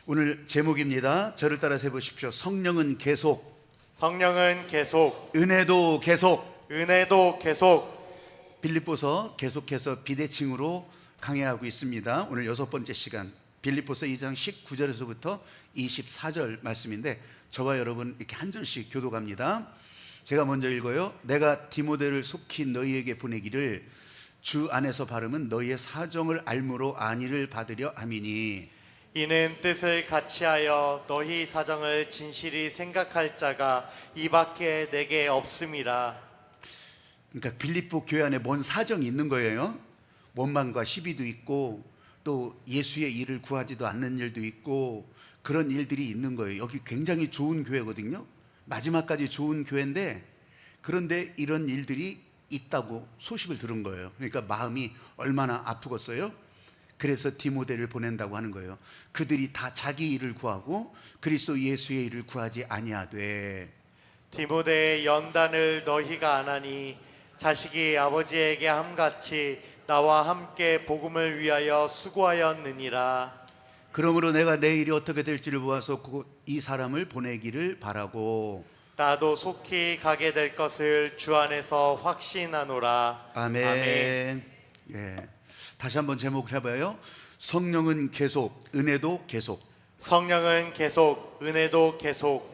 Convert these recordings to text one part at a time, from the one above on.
오늘 제목입니다. 저를 따라서 해보십시오. 성령은 계속, 성령은 계속, 은혜도 계속. 은혜도 계속. 빌립보서 계속해서 비대칭으로 강해하고 있습니다. 오늘 6번째 시간, 빌립보서 2장 19절에서부터 24절 말씀인데 저와 여러분 이렇게 한 절씩 교독합니다. 제가 먼저 읽어요. 내가 디모데를 속히 너희에게 보내기를 주 안에서 바르면 너희의 사정을 알므로 안위를 받으려 함이니, 이는 뜻을 같이하여 너희 사정을 진실히 생각할 자가 이밖에 내게 없음이라. 그러니까 빌립보 교회 안에 뭔 사정이 있는 거예요. 원망과 시비도 있고 또 예수의 일을 구하지도 않는 일도 있고 그런 일들이 있는 거예요. 여기 굉장히 좋은 교회거든요. 마지막까지 좋은 교회인데 그런데 이런 일들이 있다고 소식을 들은 거예요. 그러니까 마음이 얼마나 아프겠어요. 그래서 디모데를 보낸다고 하는 거예요. 그들이 다 자기 일을 구하고 그리스도 예수의 일을 구하지 아니하되, 디모데의 연단을 너희가 안하니 자식이 아버지에게 함같이 나와 함께 복음을 위하여 수고하였느니라. 그러므로 내가 내 일이 어떻게 될지를 보아서 이 사람을 보내기를 바라고, 나도 속히 가게 될 것을 주 안에서 확신하노라. 아멘. 아멘. 예. 다시 한번 제목을 해봐요. 성령은 계속, 은혜도 계속. 성령은 계속, 은혜도 계속.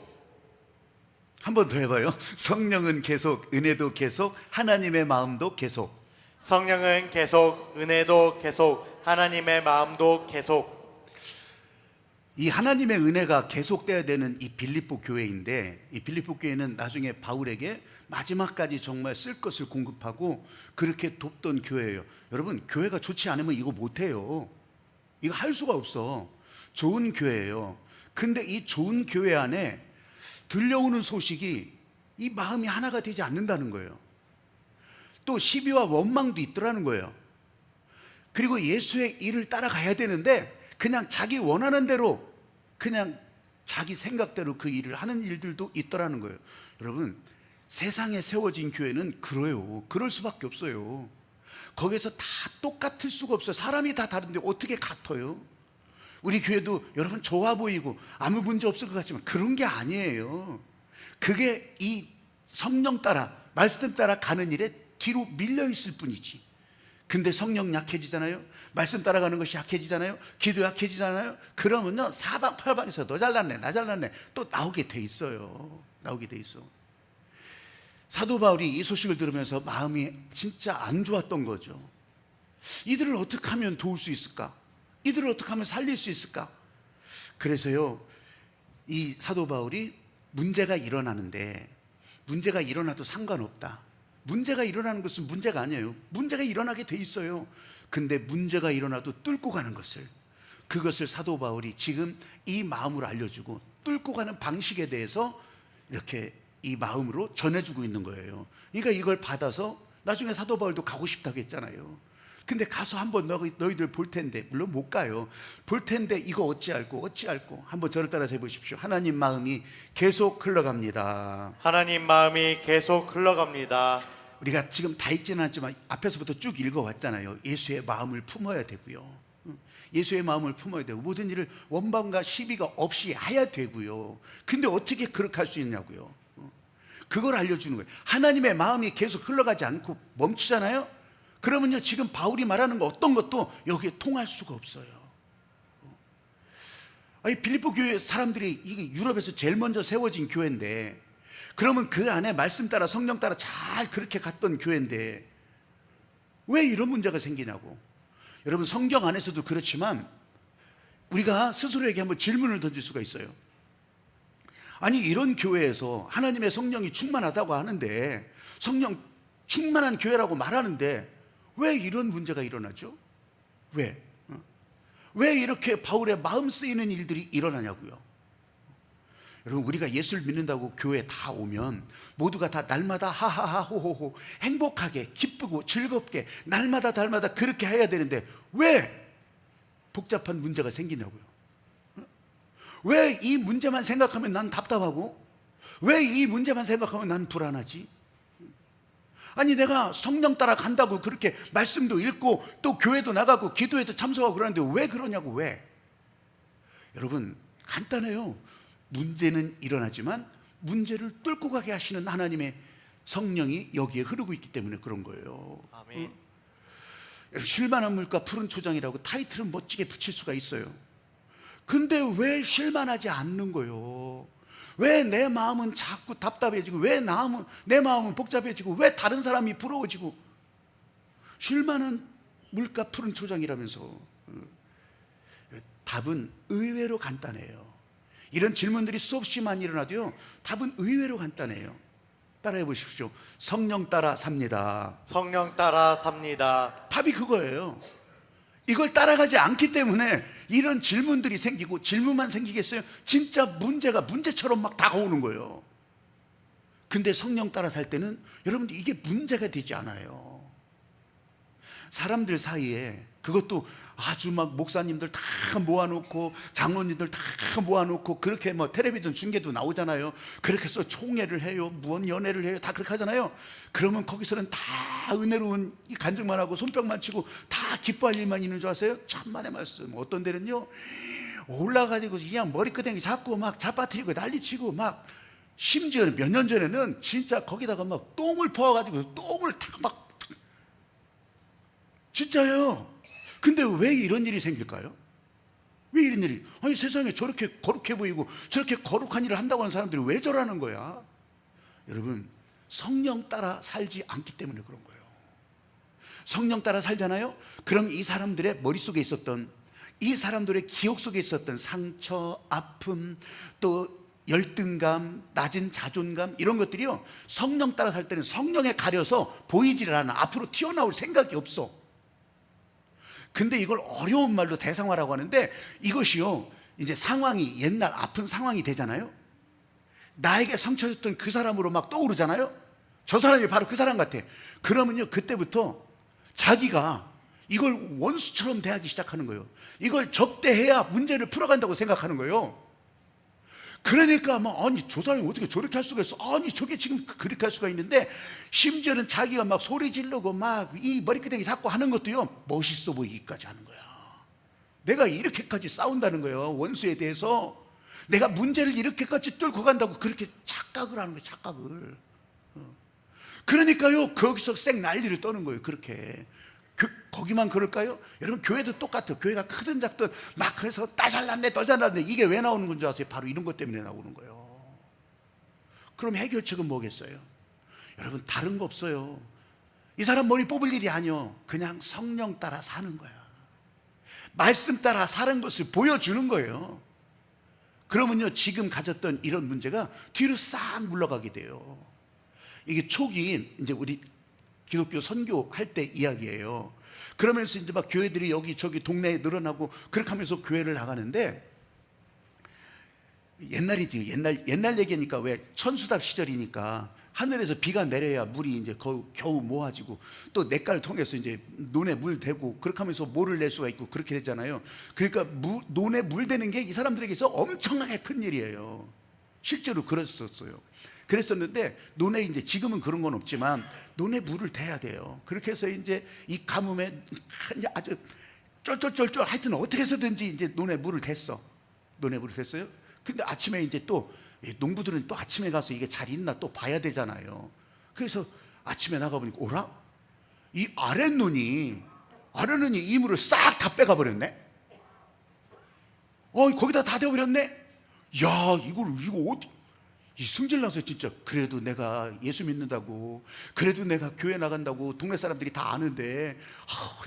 한 번 더 해봐요. 성령은 계속, 은혜도 계속, 하나님의 마음도 계속. 성령은 계속, 은혜도 계속, 하나님의 마음도 계속. 이 하나님의 은혜가 계속돼야 되는 이 빌립보 교회인데, 이 빌립보 교회는 나중에 바울에게 마지막까지 정말 쓸 것을 공급하고 그렇게 돕던 교회예요. 여러분, 교회가 좋지 않으면 이거 못해요. 이거 할 수가 없어. 좋은 교회예요. 근데 이 좋은 교회 안에 들려오는 소식이 이 마음이 하나가 되지 않는다는 거예요. 또 시비와 원망도 있더라는 거예요. 그리고 예수의 일을 따라가야 되는데 그냥 자기 원하는 대로 그냥 자기 생각대로 그 일을 하는 일들도 있더라는 거예요. 여러분, 세상에 세워진 교회는 그래요. 그럴 수밖에 없어요. 거기서 다 똑같을 수가 없어요. 사람이 다 다른데 어떻게 같아요? 우리 교회도 여러분 좋아 보이고 아무 문제 없을 것 같지만 그런 게 아니에요. 그게 이 성령 따라, 말씀 따라 가는 일에 뒤로 밀려 있을 뿐이지. 근데 성령 약해지잖아요. 말씀 따라가는 것이 약해지잖아요. 기도 약해지잖아요. 그러면요 사방팔방에서 너 잘났네 나 잘났네 또 나오게 돼 있어요. 나오게 돼 있어. 사도 바울이 이 소식을 들으면서 마음이 진짜 안 좋았던 거죠. 이들을 어떻게 하면 도울 수 있을까? 이들을 어떻게 하면 살릴 수 있을까? 그래서요 이 사도 바울이 문제가 일어나는데 문제가 일어나도 상관없다. 문제가 일어나는 것은 문제가 아니에요. 문제가 일어나게 돼 있어요. 근데 문제가 일어나도 뚫고 가는 것을, 그것을 사도 바울이 지금 이 마음으로 알려주고 뚫고 가는 방식에 대해서 이렇게 이 마음으로 전해주고 있는 거예요. 그러니까 이걸 받아서 나중에 사도 바울도 가고 싶다고 했잖아요. 근데 가서 한번 너희들 볼 텐데, 물론 못 가요. 볼 텐데 이거 어찌할꼬 한번 저를 따라서 해보십시오. 하나님 마음이 계속 흘러갑니다. 하나님 마음이 계속 흘러갑니다. 우리가 지금 다 읽지는 않지만 앞에서부터 쭉 읽어왔잖아요. 예수의 마음을 품어야 되고요. 예수의 마음을 품어야 되고 모든 일을 원망과 시비가 없이 해야 되고요. 근데 어떻게 그렇게 할 수 있냐고요. 그걸 알려주는 거예요. 하나님의 마음이 계속 흘러가지 않고 멈추잖아요. 그러면요 지금 바울이 말하는 거 어떤 것도 여기에 통할 수가 없어요. 아니, 빌립보 교회 사람들이 이게 유럽에서 제일 먼저 세워진 교회인데, 그러면 그 안에 말씀 따라 성령 따라 잘 그렇게 갔던 교회인데 왜 이런 문제가 생기냐고. 여러분, 성경 안에서도 그렇지만 우리가 스스로에게 한번 질문을 던질 수가 있어요. 아니, 이런 교회에서 하나님의 성령이 충만하다고 하는데, 성령 충만한 교회라고 말하는데 왜 이런 문제가 일어나죠? 왜? 왜 이렇게 바울의 마음 쓰이는 일들이 일어나냐고요. 여러분, 우리가 예수를 믿는다고 교회에 다 오면 모두가 다 날마다 하하하 호호호 행복하게 기쁘고 즐겁게 날마다 그렇게 해야 되는데 왜 복잡한 문제가 생기냐고요. 왜 이 문제만 생각하면 난 답답하고 왜 이 문제만 생각하면 난 불안하지? 아니, 내가 성령 따라 간다고 그렇게 말씀도 읽고 또 교회도 나가고 기도에도 참석하고 그러는데 왜 그러냐고. 왜? 여러분 간단해요. 문제는 일어나지만 문제를 뚫고 가게 하시는 하나님의 성령이 여기에 흐르고 있기 때문에 그런 거예요. 아멘. 쉴만한 물가 푸른 초장이라고 타이틀은 멋지게 붙일 수가 있어요. 근데 왜 쉴만하지 않는 거예요? 왜 내 마음은 자꾸 답답해지고, 왜 내 마음은 복잡해지고, 왜 다른 사람이 부러워지고? 쉴만한 물가 푸른 초장이라면서. 답은 의외로 간단해요. 이런 질문들이 수없이 많이 일어나도요, 답은 의외로 간단해요. 따라해 보십시오. 성령 따라 삽니다. 성령 따라 삽니다. 답이 그거예요. 이걸 따라가지 않기 때문에 이런 질문들이 생기고, 질문만 생기겠어요? 진짜 문제가 문제처럼 막 다가오는 거예요. 근데 성령 따라 살 때는 여러분들 이게 문제가 되지 않아요. 사람들 사이에, 그것도 아주 막 목사님들 다 모아놓고 장로님들 다 모아놓고 그렇게 뭐 텔레비전 중계도 나오잖아요. 그렇게 해서 총회를 해요, 무언 연회를 해요, 다 그렇게 하잖아요. 그러면 거기서는 다 은혜로운 이 간증만 하고 손뼉만 치고 다 기뻐할 일만 있는 줄 아세요? 천만의 말씀. 어떤 데는요 올라가지고 그냥 머리끄댕이 잡고 막 잡아뜨리고 난리치고, 막 심지어 몇 년 전에는 진짜 거기다가 막 똥을 퍼와가지고 똥을 막, 진짜요. 근데 왜 이런 일이 생길까요? 왜 이런 일이? 아니 세상에 저렇게 거룩해 보이고 저렇게 거룩한 일을 한다고 하는 사람들이 왜 저러는 거야? 여러분, 성령 따라 살지 않기 때문에 그런 거예요. 성령 따라 살잖아요? 그럼 이 사람들의 머릿속에 있었던, 이 사람들의 기억 속에 있었던 상처, 아픔, 또 열등감, 낮은 자존감, 이런 것들이요, 성령 따라 살 때는 성령에 가려서 보이지를 않아. 앞으로 튀어나올 생각이 없어. 근데 이걸 어려운 말로 대상화라고 하는데, 이것이요 이제 상황이, 옛날 아픈 상황이 되잖아요. 나에게 상처 줬던 그 사람으로 막 떠오르잖아요. 저 사람이 바로 그 사람 같아. 그러면요 그때부터 자기가 이걸 원수처럼 대하기 시작하는 거예요. 이걸 적대해야 문제를 풀어간다고 생각하는 거예요. 그러니까 막, 아니 저 사람이 어떻게 저렇게 할 수가 있어? 아니 저게 지금 그렇게 할 수가 있는데, 심지어는 자기가 막 소리 지르고 막 이 머리끄댕이 잡고 하는 것도요 멋있어 보이기까지 하는 거야. 내가 이렇게까지 싸운다는 거예요. 원수에 대해서 내가 문제를 이렇게까지 뚫고 간다고 그렇게 착각을 하는 거예요. 착각을. 그러니까요 거기서 쌩 난리를 떠는 거예요. 그렇게. 거기만 그럴까요? 여러분 교회도 똑같아요. 교회가 크든 작든 막 해서 따잘났네 떠잘났네, 이게 왜 나오는 건지 아세요? 바로 이런 것 때문에 나오는 거예요. 그럼 해결책은 뭐겠어요? 여러분 다른 거 없어요. 이 사람 머리 뽑을 일이 아니요, 그냥 성령 따라 사는 거야. 말씀 따라 사는 것을 보여주는 거예요. 그러면요 지금 가졌던 이런 문제가 뒤로 싹 물러가게 돼요. 이게 초기 이제 우리 기독교 선교할 때 이야기예요. 그러면서 이제 막 교회들이 여기저기 동네에 늘어나고 그렇게 하면서 교회를 나가는데, 옛날이지, 옛날 얘기니까, 왜 천수답 시절이니까 하늘에서 비가 내려야 물이 이제 겨우 모아지고, 또 냇가를 통해서 이제 논에 물 대고 그렇게 하면서 모를 낼 수가 있고 그렇게 되잖아요. 그러니까 논에 물 대는 게 이 사람들에게서 엄청나게 큰 일이에요. 실제로 그랬었는데 논에 이제 지금은 그런 건 없지만 논에 물을 대야 돼요. 그렇게 해서 이제 이 가뭄에 아주 쫄쫄쫄쫄 하여튼 어떻게 해서든지 이제 논에 물을 댔어요. 근데 아침에 이제 또 농부들은 또 아침에 가서 이게 잘 있나 또 봐야 되잖아요. 그래서 아침에 나가보니까 오라? 이 아랫눈이 이 물을 싹 다 빼가 버렸네. 거기다 다 대버렸네. 야, 이거 어디? 이 승질나서 진짜, 그래도 내가 예수 믿는다고, 그래도 내가 교회 나간다고 동네 사람들이 다 아는데,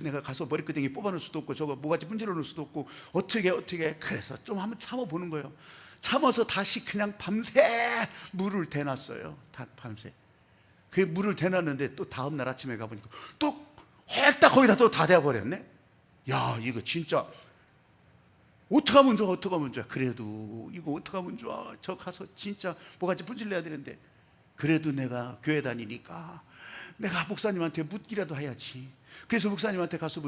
내가 가서 머리끄댕이 뽑아놓을 수도 없고 저거 모가지 문질러 놓을 수도 없고 어떻게 그래서 좀 한번 참아보는 거예요. 참아서 다시 그냥 밤새 물을 대놨어요. 밤새 그 물을 대놨는데, 또 다음날 아침에 가보니까 또 홀딱 거기다 또 다 대버렸네. 야, 이거 진짜 어떡하면 좋아. 그래도 이거 어떡하면 좋아. 저 가서 진짜 뭐가지 분질러야 되는데, 그래도 내가 교회 다니니까 내가 목사님한테 묻기라도 해야지. 그래서 목사님한테 가서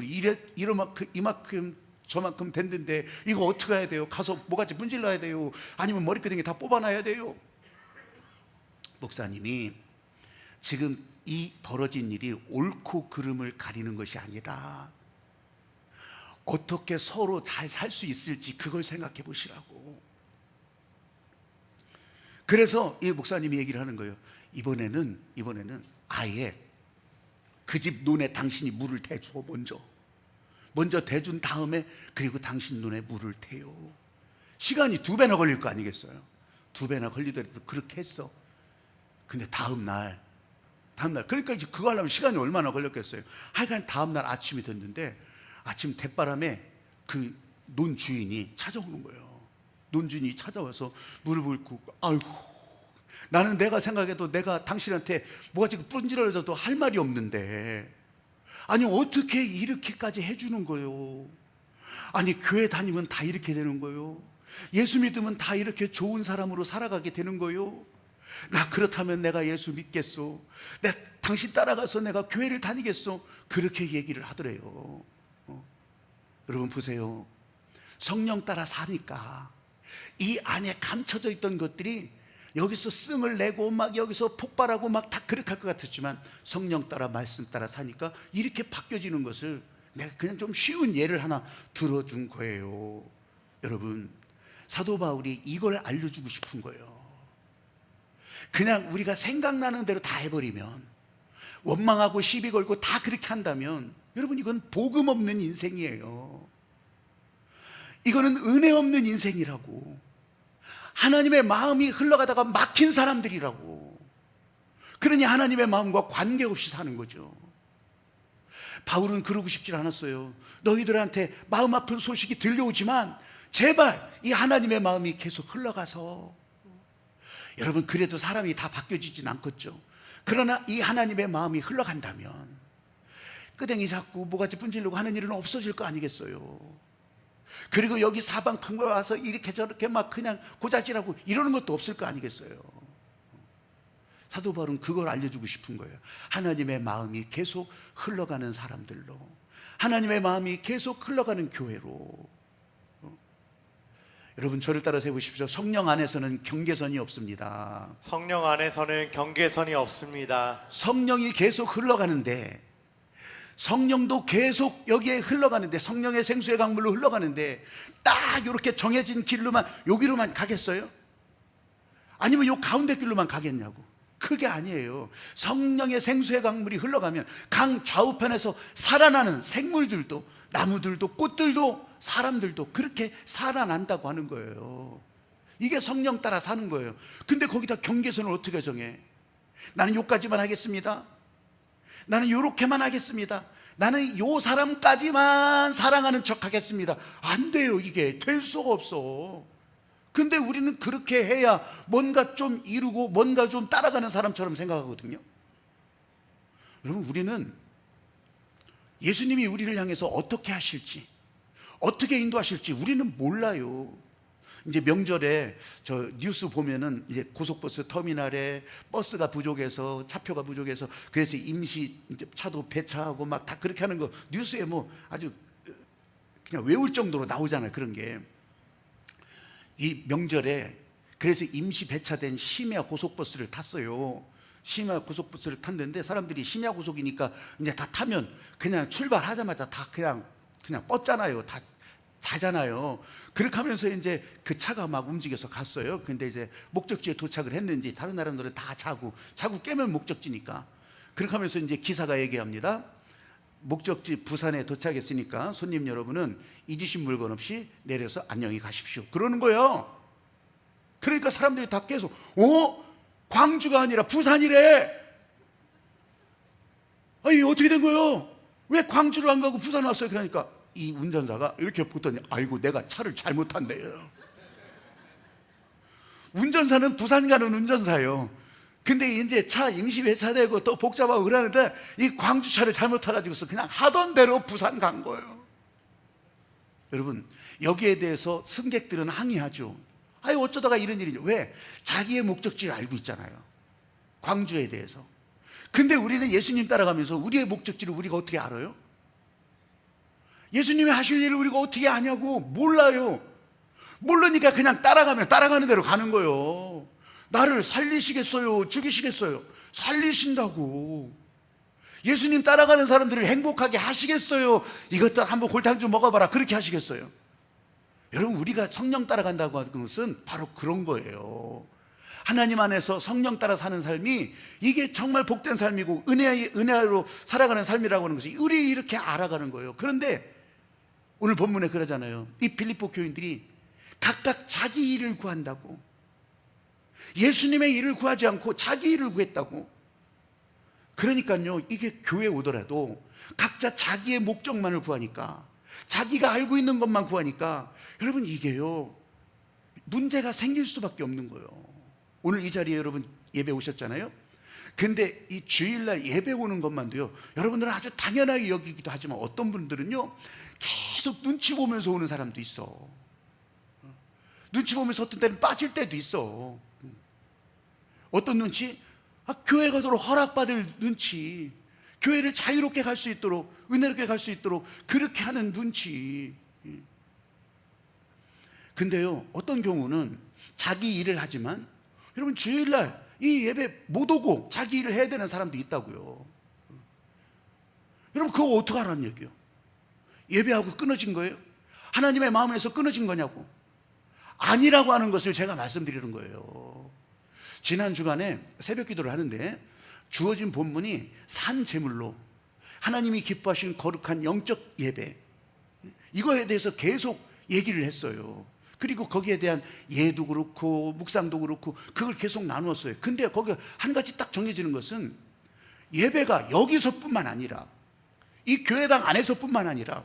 이만큼 저만큼 됐는데 이거 어떻게 해야 돼요? 가서 뭐가지 분질러야 돼요? 아니면 머리끄댕이 다 뽑아놔야 돼요? 목사님이, 지금 이 벌어진 일이 옳고 그름을 가리는 것이 아니다. 어떻게 서로 잘 살 수 있을지 그걸 생각해 보시라고. 그래서 이 목사님이 얘기를 하는 거예요. 이번에는 아예 그 집 논에 당신이 물을 대주어. 먼저 대준 다음에 그리고 당신 논에 물을 태요. 시간이 2배나 걸릴 거 아니겠어요? 2배나 걸리더라도 그렇게 했어. 근데 다음날 그러니까 이제 그거 하려면 시간이 얼마나 걸렸겠어요? 하여간 다음날 아침이 됐는데, 아침 대바람에 그 논 주인이 찾아오는 거예요. 논 주인이 찾아와서 무릎을 꿇고, 아이고, 나는 내가 생각해도 내가 당신한테 뭐가 지금 뿜질러져도 할 말이 없는데, 아니 어떻게 이렇게까지 해주는 거요? 아니 교회 다니면 다 이렇게 되는 거요? 예수 믿으면 다 이렇게 좋은 사람으로 살아가게 되는 거요? 나 그렇다면 내가 예수 믿겠소? 당신 따라가서 내가 교회를 다니겠소? 그렇게 얘기를 하더래요. 여러분 보세요. 성령 따라 사니까 이 안에 감춰져 있던 것들이 여기서 승을 내고 막 여기서 폭발하고 막 다 그렇게 할 것 같았지만, 성령 따라 말씀 따라 사니까 이렇게 바뀌어지는 것을 내가 그냥 좀 쉬운 예를 하나 들어준 거예요. 여러분, 사도 바울이 이걸 알려주고 싶은 거예요. 그냥 우리가 생각나는 대로 다 해버리면, 원망하고 시비 걸고 다 그렇게 한다면, 여러분 이건 복음 없는 인생이에요. 이거는 은혜 없는 인생이라고. 하나님의 마음이 흘러가다가 막힌 사람들이라고. 그러니 하나님의 마음과 관계없이 사는 거죠. 바울은 그러고 싶지 않았어요. 너희들한테 마음 아픈 소식이 들려오지만 제발 이 하나님의 마음이 계속 흘러가서. 여러분 그래도 사람이 다 바뀌어지진 않겠죠. 그러나 이 하나님의 마음이 흘러간다면 끄댕이 잡고 모가지 분지르고 하는 일은 없어질 거 아니겠어요. 그리고 여기 사방팔방 와서 이렇게 저렇게 막 그냥 고자질하고 이러는 것도 없을 거 아니겠어요. 사도 바울은 그걸 알려주고 싶은 거예요. 하나님의 마음이 계속 흘러가는 사람들로, 하나님의 마음이 계속 흘러가는 교회로. 여러분 저를 따라서 해보십시오. 성령 안에서는 경계선이 없습니다. 성령 안에서는 경계선이 없습니다. 성령이 계속 흘러가는데, 성령도 계속 여기에 흘러가는데, 성령의 생수의 강물로 흘러가는데 딱 이렇게 정해진 길로만, 여기로만 가겠어요? 아니면 요 가운데 길로만 가겠냐고. 그게 아니에요. 성령의 생수의 강물이 흘러가면 강 좌우편에서 살아나는 생물들도, 나무들도, 꽃들도, 사람들도 그렇게 살아난다고 하는 거예요. 이게 성령 따라 사는 거예요. 근데 거기다 경계선을 어떻게 정해? 나는 요까지만 하겠습니다. 나는 요렇게만 하겠습니다. 나는 요 사람까지만 사랑하는 척 하겠습니다. 안 돼요. 이게 될 수가 없어. 근데 우리는 그렇게 해야 뭔가 좀 이루고 뭔가 좀 따라가는 사람처럼 생각하거든요. 여러분 우리는 예수님이 우리를 향해서 어떻게 하실지, 어떻게 인도하실지 우리는 몰라요. 이제 명절에 저 뉴스 보면은 이제 고속버스 터미널에 버스가 부족해서, 차표가 부족해서 그래서 임시 이제 차도 배차하고 막 다 그렇게 하는 거 뉴스에 뭐 아주 그냥 외울 정도로 나오잖아요. 그런 게. 이 명절에 그래서 임시 배차된 심야 고속버스를 탔어요. 심야 고속버스를 탔는데 사람들이 심야 고속이니까 이제 다 타면 그냥 출발하자마자 다 그냥 뻗잖아요. 다 자잖아요. 그렇게 하면서 이제 그 차가 막 움직여서 갔어요. 근데 이제 목적지에 도착을 했는지 다른 사람들은 다 자고 깨면 목적지니까. 그렇게 하면서 이제 기사가 얘기합니다. 목적지 부산에 도착했으니까 손님 여러분은 잊으신 물건 없이 내려서 안녕히 가십시오. 그러는 거예요. 그러니까 사람들이 다 계속 광주가 아니라 부산이래. 아니 어떻게 된 거예요? 왜 광주를 안 가고 부산 왔어요? 그러니까 이 운전사가 이렇게 보더니 아이고 내가 차를 잘못 탔네요. 운전사는 부산 가는 운전사예요. 근데 이제 차 임시 배차되고 또 복잡하고 그러는데 이 광주 차를 잘못 타가지고서 그냥 하던 대로 부산 간 거예요. 여러분 여기에 대해서 승객들은 항의하죠. 아니 어쩌다가 이런 일이냐. 왜? 자기의 목적지를 알고 있잖아요. 광주에 대해서. 근데 우리는 예수님 따라가면서 우리의 목적지를 우리가 어떻게 알아요? 예수님이 하실 일을 우리가 어떻게 아냐고. 몰라요. 모르니까 그냥 따라가는 대로 가는 거예요. 나를 살리시겠어요? 죽이시겠어요? 살리신다고. 예수님 따라가는 사람들을 행복하게 하시겠어요? 이것들 한번 골탕 좀 먹어봐라, 그렇게 하시겠어요? 여러분, 우리가 성령 따라간다고 하는 것은 바로 그런 거예요. 하나님 안에서 성령 따라 사는 삶이 이게 정말 복된 삶이고 은혜로 살아가는 삶이라고 하는 것이 우리 이렇게 알아가는 거예요. 그런데 오늘 본문에 그러잖아요. 이 빌립보 교인들이 각각 자기 일을 구한다고, 예수님의 일을 구하지 않고 자기 일을 구했다고. 그러니까요, 이게 교회에 오더라도 각자 자기의 목적만을 구하니까, 자기가 알고 있는 것만 구하니까, 여러분, 이게요 문제가 생길 수밖에 없는 거예요. 오늘 이 자리에 여러분 예배 오셨잖아요. 근데 이 주일날 예배 오는 것만도요, 여러분들은 아주 당연하게 여기기도 하지만 어떤 분들은요 계속 눈치 보면서 오는 사람도 있어. 눈치 보면서 어떤 때는 빠질 때도 있어. 어떤 눈치? 교회 가도록 허락받을 눈치, 교회를 자유롭게 갈 수 있도록, 은혜롭게 갈 수 있도록 그렇게 하는 눈치. 근데요, 어떤 경우는 자기 일을 하지만, 여러분, 주일날 이 예배 못 오고 자기 일을 해야 되는 사람도 있다고요. 여러분, 그거 어떻게 하라는 얘기예요? 예배하고 끊어진 거예요? 하나님의 마음에서 끊어진 거냐고? 아니라고 하는 것을 제가 말씀드리는 거예요. 지난 주간에 새벽 기도를 하는데 주어진 본문이 산 제물로 하나님이 기뻐하시는 거룩한 영적 예배, 이거에 대해서 계속 얘기를 했어요. 그리고 거기에 대한 예도 그렇고 묵상도 그렇고 그걸 계속 나누었어요. 근데 거기 한 가지 딱 정해지는 것은, 예배가 여기서뿐만 아니라 이 교회당 안에서뿐만 아니라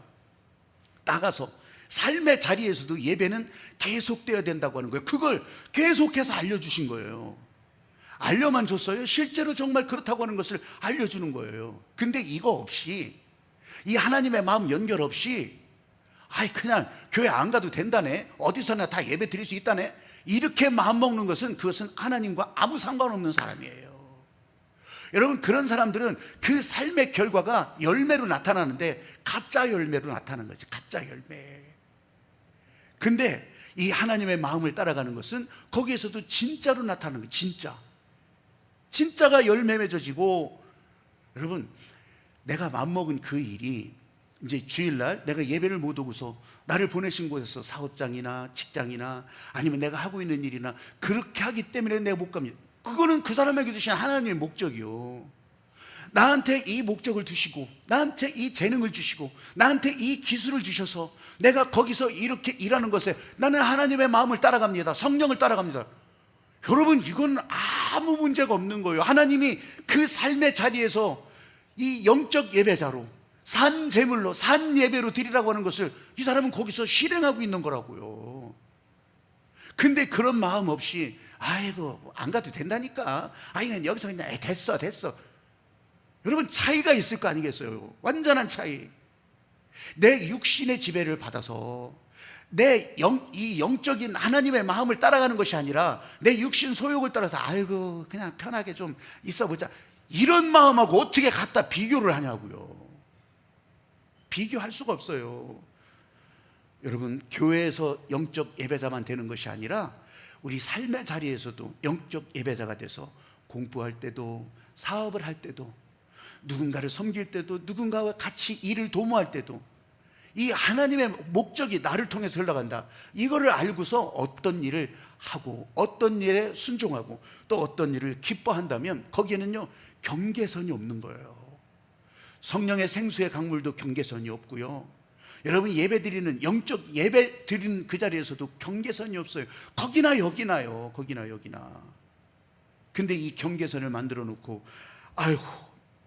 나가서 삶의 자리에서도 예배는 계속되어야 된다고 하는 거예요. 그걸 계속해서 알려주신 거예요. 알려만 줬어요? 실제로 정말 그렇다고 하는 것을 알려주는 거예요. 근데 이거 없이, 이 하나님의 마음 연결 없이, 그냥 교회 안 가도 된다네, 어디서나 다 예배 드릴 수 있다네, 이렇게 마음먹는 것은, 그것은 하나님과 아무 상관없는 사람이에요. 여러분, 그런 사람들은 그 삶의 결과가 열매로 나타나는데 가짜 열매로 나타나는 거지. 가짜 열매. 근데 이 하나님의 마음을 따라가는 것은 거기에서도 진짜로 나타나는 거예요. 진짜가 열매 맺어지고, 여러분, 내가 맘먹은 그 일이 이제 주일날 내가 예배를 못 오고서 나를 보내신 곳에서 사업장이나 직장이나 아니면 내가 하고 있는 일이나 그렇게 하기 때문에 내가 못 갑니다. 그거는 그 사람에게 주신 하나님의 목적이요. 나한테 이 목적을 주시고, 나한테 이 재능을 주시고, 나한테 이 기술을 주셔서 내가 거기서 이렇게 일하는 것에 나는 하나님의 마음을 따라갑니다. 성령을 따라갑니다. 여러분, 이건 아무 문제가 없는 거예요. 하나님이 그 삶의 자리에서 이 영적 예배자로, 산 제물로, 산 예배로 드리라고 하는 것을 이 사람은 거기서 실행하고 있는 거라고요. 근데 그런 마음 없이, 안 가도 된다니까, 그냥 여기서 그냥 됐어. 여러분, 차이가 있을 거 아니겠어요? 완전한 차이. 내 육신의 지배를 받아서 이 영적인 하나님의 마음을 따라가는 것이 아니라 내 육신 소욕을 따라서 그냥 편하게 좀 있어보자, 이런 마음하고 어떻게 갖다 비교를 하냐고요. 비교할 수가 없어요. 여러분, 교회에서 영적 예배자만 되는 것이 아니라 우리 삶의 자리에서도 영적 예배자가 돼서 공부할 때도, 사업을 할 때도, 누군가를 섬길 때도, 누군가와 같이 일을 도모할 때도 이 하나님의 목적이 나를 통해서 흘러간다, 이거를 알고서 어떤 일을 하고 어떤 일에 순종하고 또 어떤 일을 기뻐한다면 거기에는요 경계선이 없는 거예요. 성령의 생수의 강물도 경계선이 없고요, 여러분 예배 드리는, 영적 예배 드리는 그 자리에서도 경계선이 없어요. 거기나 여기나요. 거기나 여기나. 근데 이 경계선을 만들어 놓고,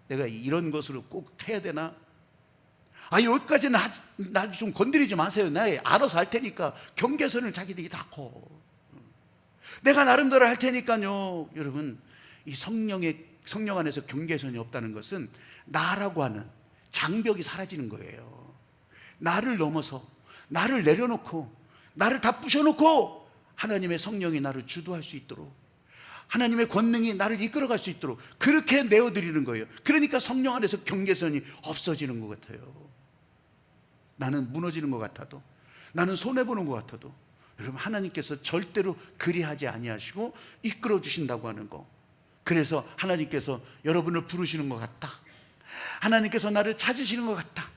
내가 이런 것으로 꼭 해야 되나? 여기까지는 나 좀 건드리지 마세요. 내가 알아서 할 테니까. 경계선을 자기들이 다 커. 내가 나름대로 할 테니까요. 여러분, 이 성령 안에서 경계선이 없다는 것은 나라고 하는 장벽이 사라지는 거예요. 나를 넘어서, 나를 내려놓고, 나를 다 부셔놓고 하나님의 성령이 나를 주도할 수 있도록, 하나님의 권능이 나를 이끌어갈 수 있도록 그렇게 내어드리는 거예요. 그러니까 성령 안에서 경계선이 없어지는 것 같아요. 나는 무너지는 것 같아도, 나는 손해보는 것 같아도, 여러분, 하나님께서 절대로 그리하지 아니하시고 이끌어 주신다고 하는 거. 그래서 하나님께서 여러분을 부르시는 것 같다, 하나님께서 나를 찾으시는 것 같다.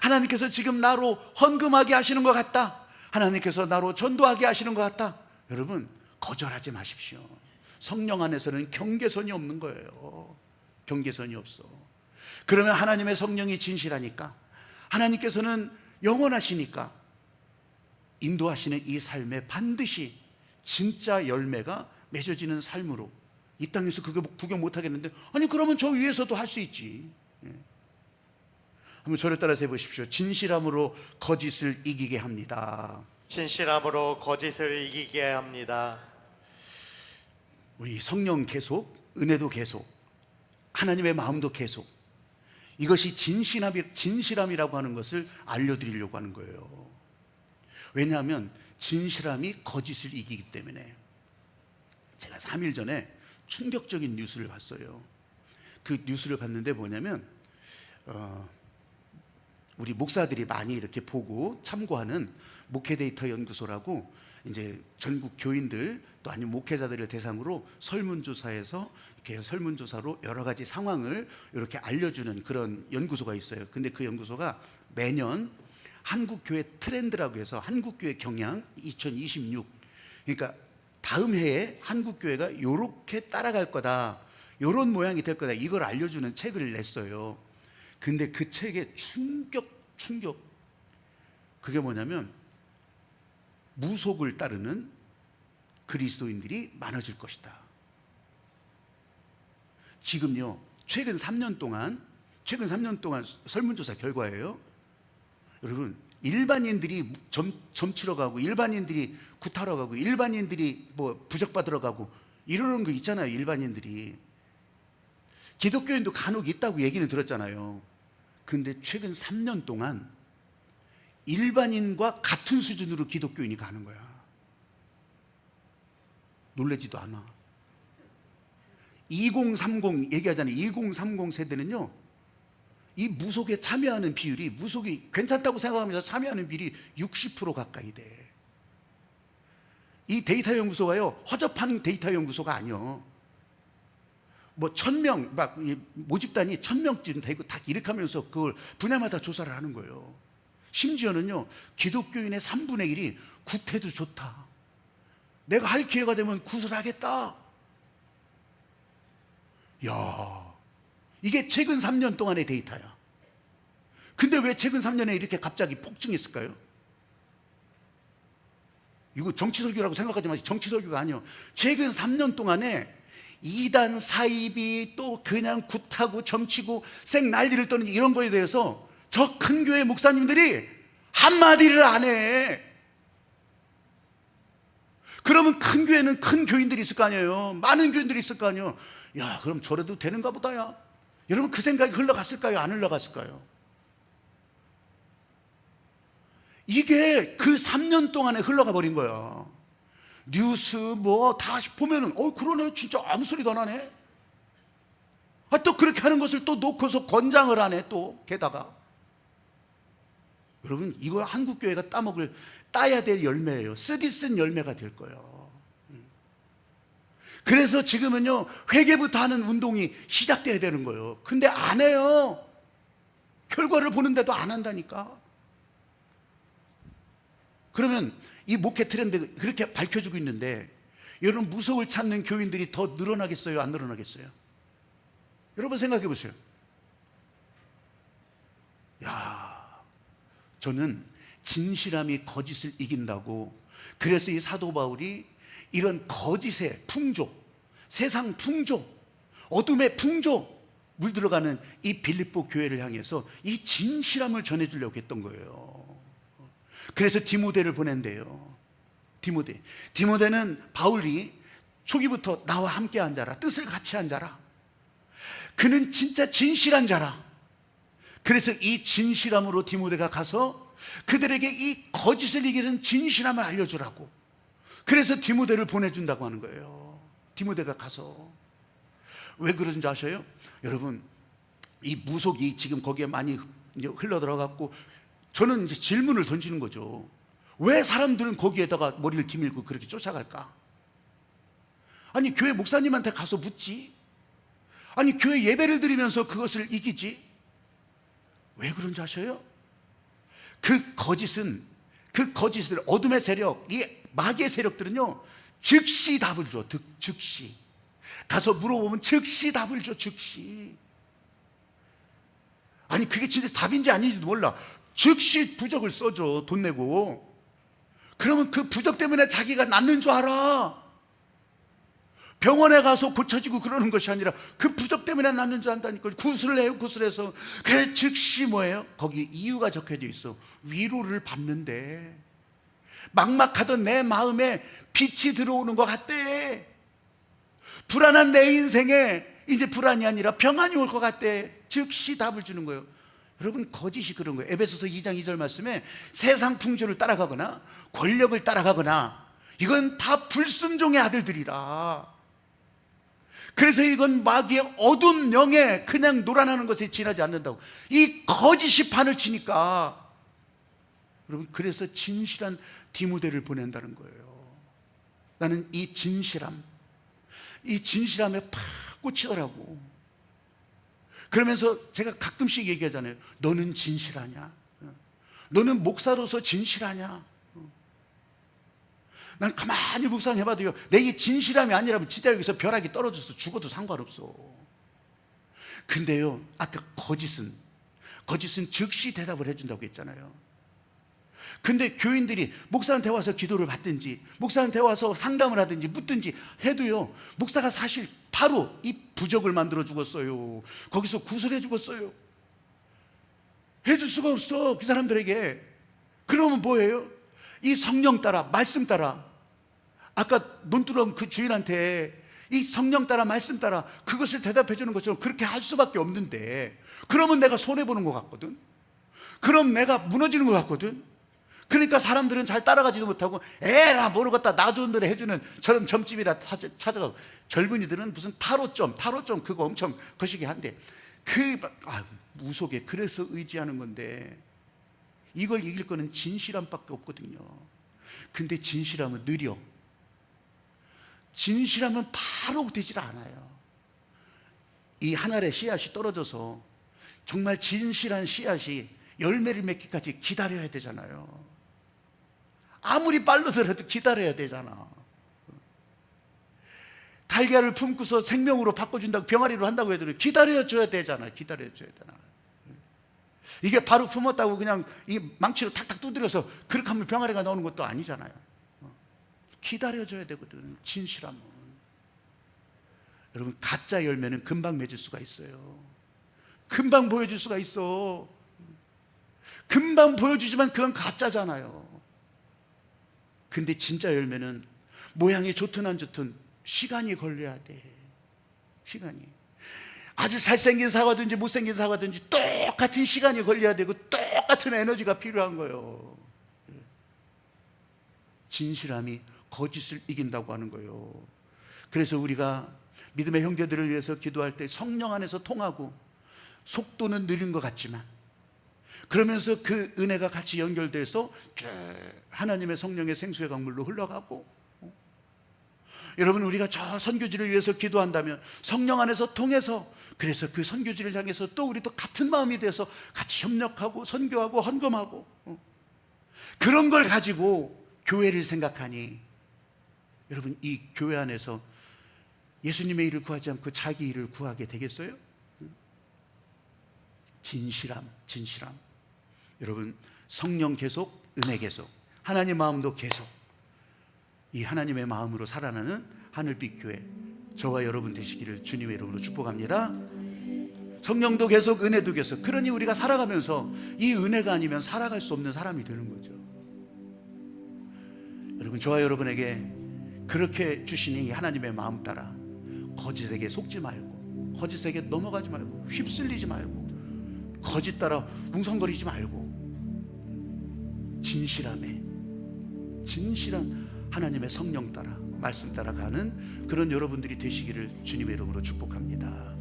하나님께서 지금 나로 헌금하게 하시는 것 같다. 하나님께서 나로 전도하게 하시는 것 같다. 여러분, 거절하지 마십시오. 성령 안에서는 경계선이 없는 거예요. 경계선이 없어. 그러면 하나님의 성령이 진실하니까, 하나님께서는 영원하시니까 인도하시는 이 삶에 반드시 진짜 열매가 맺어지는 삶으로, 이 땅에서 그게 구경 못 하겠는데, 아니 그러면 저 위에서도 할 수 있지. 한번 저를 따라서 해보십시오. 진실함으로 거짓을 이기게 합니다. 진실함으로 거짓을 이기게 합니다. 우리 성령 계속, 은혜도 계속, 하나님의 마음도 계속, 이것이 진실함이라고 하는 것을 알려드리려고 하는 거예요. 왜냐하면 진실함이 거짓을 이기기 때문에. 제가 3일 전에 충격적인 뉴스를 봤어요. 그 뉴스를 봤는데 뭐냐면 우리 목사들이 많이 이렇게 보고 참고하는 목회데이터 연구소라고, 이제 전국 교인들 또 아니면 목회자들을 대상으로 설문조사해서 이렇게 설문조사로 여러 가지 상황을 이렇게 알려주는 그런 연구소가 있어요. 근데 그 연구소가 매년 한국교회 트렌드라고 해서 한국교회 경향 2026, 그러니까 다음 해에 한국교회가 이렇게 따라갈 거다, 이런 모양이 될 거다, 이걸 알려주는 책을 냈어요. 근데 그 책의 충격, 그게 뭐냐면 무속을 따르는 그리스도인들이 많아질 것이다. 지금요, 최근 3년 동안 설문조사 결과예요. 여러분, 일반인들이 점치러 가고, 일반인들이 구타러 가고, 일반인들이 뭐 부적받으러 가고 이러는 거 있잖아요. 일반인들이. 기독교인도 간혹 있다고 얘기는 들었잖아요. 근데 최근 3년 동안 일반인과 같은 수준으로 기독교인이 가는 거야. 놀라지도 않아. 2030 얘기하잖아요. 2030 세대는요, 이 무속에 참여하는 비율이, 무속이 괜찮다고 생각하면서 참여하는 비율이 60% 가까이 돼. 이 데이터 연구소가요, 허접한 데이터 연구소가 아니요. 뭐 1000명 막 모집단이 1000명쯤 되고 다 이렇게 하면서 그걸 분야마다 조사를 하는 거예요. 심지어는요, 기독교인의 3분의 1이 구태도 좋다, 내가 할 기회가 되면 굿을 하겠다. 야, 이게 최근 3년 동안의 데이터야. 근데 왜 최근 3년에 이렇게 갑자기 폭증했을까요? 이거 정치 설교라고 생각하지 마세요. 정치 설교가 아니에요. 최근 3년 동안에 이단 사입이 또 그냥 굿하고 정치고 생 난리를 떠는 이런 거에 대해서 저 큰 교회 목사님들이 한마디를 안 해. 그러면 큰 교회는 큰 교인들이 있을 거 아니에요. 많은 교인들이 있을 거 아니에요. 야, 그럼 저래도 되는가 보다야. 여러분, 그 생각이 흘러갔을까요? 안 흘러갔을까요? 이게 그 3년 동안에 흘러가 버린 거야. 뉴스 뭐 다 보면은 그러네, 진짜 아무 소리도 안 하네. 또 그렇게 하는 것을 또 놓고서 권장을 하네. 또 게다가 여러분, 이거 한국교회가 따야 될 열매예요. 쓰디쓴 열매가 될 거예요. 그래서 지금은요, 회개부터 하는 운동이 시작돼야 되는 거예요. 근데 안 해요. 결과를 보는데도 안 한다니까. 그러면 이 목회 트렌드 그렇게 밝혀주고 있는데, 여러분, 무속을 찾는 교인들이 더 늘어나겠어요? 안 늘어나겠어요? 여러분 생각해 보세요. 야, 저는 진실함이 거짓을 이긴다고, 그래서 이 사도 바울이 이런 거짓의 풍조, 세상 풍조, 어둠의 풍조 물들어가는 이 빌립보 교회를 향해서 이 진실함을 전해주려고 했던 거예요. 그래서 디모데를 보낸대요. 디모데는 바울이 초기부터 나와 함께 앉아라, 뜻을 같이 앉아라, 그는 진짜 진실한 자라. 그래서 이 진실함으로 디모데가 가서 그들에게 이 거짓을 이기는 진실함을 알려주라고, 그래서 디모데를 보내준다고 하는 거예요. 디모데가 가서. 왜 그런지 아셔요? 여러분, 이 무속이 지금 거기에 많이 이제 흘러들어갔고, 저는 이제 질문을 던지는 거죠. 왜 사람들은 거기에다가 머리를 디밀고 그렇게 쫓아갈까? 아니, 교회 목사님한테 가서 묻지. 아니 교회 예배를 드리면서 그것을 이기지? 왜 그런지 아셔요? 그 거짓을 어둠의 세력, 이 마귀의 세력들은요 즉시 답을 줘. 즉시 가서 물어보면 즉시 답을 줘. 즉시. 아니 그게 진짜 답인지 아닌지도 몰라. 즉시 부적을 써줘. 돈 내고. 그러면 그 부적 때문에 자기가 낫는 줄 알아. 병원에 가서 고쳐지고 그러는 것이 아니라 그 부적 때문에 낫는 줄 안다니까. 구슬을 해요. 구슬해서. 그래서 즉시 뭐예요? 거기 이유가 적혀져 있어. 위로를 받는데 막막하던 내 마음에 빛이 들어오는 것 같대. 불안한 내 인생에 이제 불안이 아니라 평안이 올 것 같대. 즉시 답을 주는 거예요. 여러분 거짓이 그런 거예요. 에베소서 2장 2절 말씀에 세상 풍조를 따라가거나 권력을 따라가거나 이건 다 불순종의 아들들이라. 그래서 이건 마귀의 어두운 영에 그냥 놀아나는 것에 지나지 않는다고. 이 거짓이 판을 치니까 여러분 그래서 진실한 디모데를 보낸다는 거예요. 나는 이 진실함에 팍 꽂히더라고. 그러면서 제가 가끔씩 얘기하잖아요. 너는 진실하냐? 너는 목사로서 진실하냐? 난 가만히 묵상해봐도요, 내 이 진실함이 아니라면 진짜 여기서 벼락이 떨어져서 죽어도 상관없어. 근데요, 아까 거짓은 즉시 대답을 해준다고 했잖아요. 근데 교인들이 목사한테 와서 기도를 받든지 목사한테 와서 상담을 하든지 묻든지 해도요, 목사가 사실 바로 이 부적을 만들어 죽었어요. 거기서 구슬해 죽었어요. 해줄 수가 없어 그 사람들에게. 그러면 뭐예요? 이 성령 따라 말씀 따라, 아까 논두렁 그 주인한테 이 성령 따라 말씀 따라 그것을 대답해 주는 것처럼 그렇게 할 수밖에 없는데, 그러면 내가 손해보는 것 같거든. 그럼 내가 무너지는 것 같거든. 그러니까 사람들은 잘 따라가지도 못하고 에라 모르겠다 나 좋은 대로 해주는 저런 점집이라 찾아가고, 젊은이들은 무슨 타로점 그거 엄청 거시기 한데 무속에 그래서 의지하는 건데, 이걸 이길 거는 진실함밖에 없거든요. 근데 진실함은 느려. 진실함은 바로 되질 않아요. 이 한 알의 씨앗이 떨어져서 정말 진실한 씨앗이 열매를 맺기까지 기다려야 되잖아요. 아무리 빨르더라도 기다려야 되잖아. 달걀을 품고서 생명으로 바꿔준다고, 병아리로 한다고 해도 기다려줘야 되잖아. 기다려줘야 되나. 이게 바로 품었다고 그냥 이 망치로 탁탁 두드려서 그렇게 하면 병아리가 나오는 것도 아니잖아요. 기다려줘야 되거든. 진실함은. 여러분 가짜 열매는 금방 맺을 수가 있어요. 금방 보여줄 수가 있어. 금방 보여주지만 그건 가짜잖아요. 근데 진짜 열매는 모양이 좋든 안 좋든 시간이 걸려야 돼. 시간이. 아주 잘생긴 사과든지 못생긴 사과든지 똑같은 시간이 걸려야 되고 똑같은 에너지가 필요한 거예요. 진실함이 거짓을 이긴다고 하는 거예요. 그래서 우리가 믿음의 형제들을 위해서 기도할 때 성령 안에서 통하고 속도는 느린 것 같지만 그러면서 그 은혜가 같이 연결돼서 쭉 하나님의 성령의 생수의 강물로 흘러가고, 여러분 우리가 저 선교지를 위해서 기도한다면 성령 안에서 통해서, 그래서 그 선교지를 향해서 또 우리 또 같은 마음이 돼서 같이 협력하고 선교하고 헌금하고, 그런 걸 가지고 교회를 생각하니 여러분 이 교회 안에서 예수님의 일을 구하지 않고 자기 일을 구하게 되겠어요? 진실함. 여러분 성령 계속, 은혜 계속, 하나님 마음도 계속, 이 하나님의 마음으로 살아나는 하늘빛 교회 저와 여러분 되시기를 주님의 이름으로 축복합니다. 성령도 계속, 은혜도 계속. 그러니 우리가 살아가면서 이 은혜가 아니면 살아갈 수 없는 사람이 되는 거죠. 여러분 저와 여러분에게 그렇게 주시니 이 하나님의 마음 따라 거짓에게 속지 말고, 거짓에게 넘어가지 말고, 휩쓸리지 말고, 거짓 따라 웅성거리지 말고 진실한 하나님의 성령 따라 말씀 따라 가는 그런 여러분들이 되시기를 주님의 이름으로 축복합니다.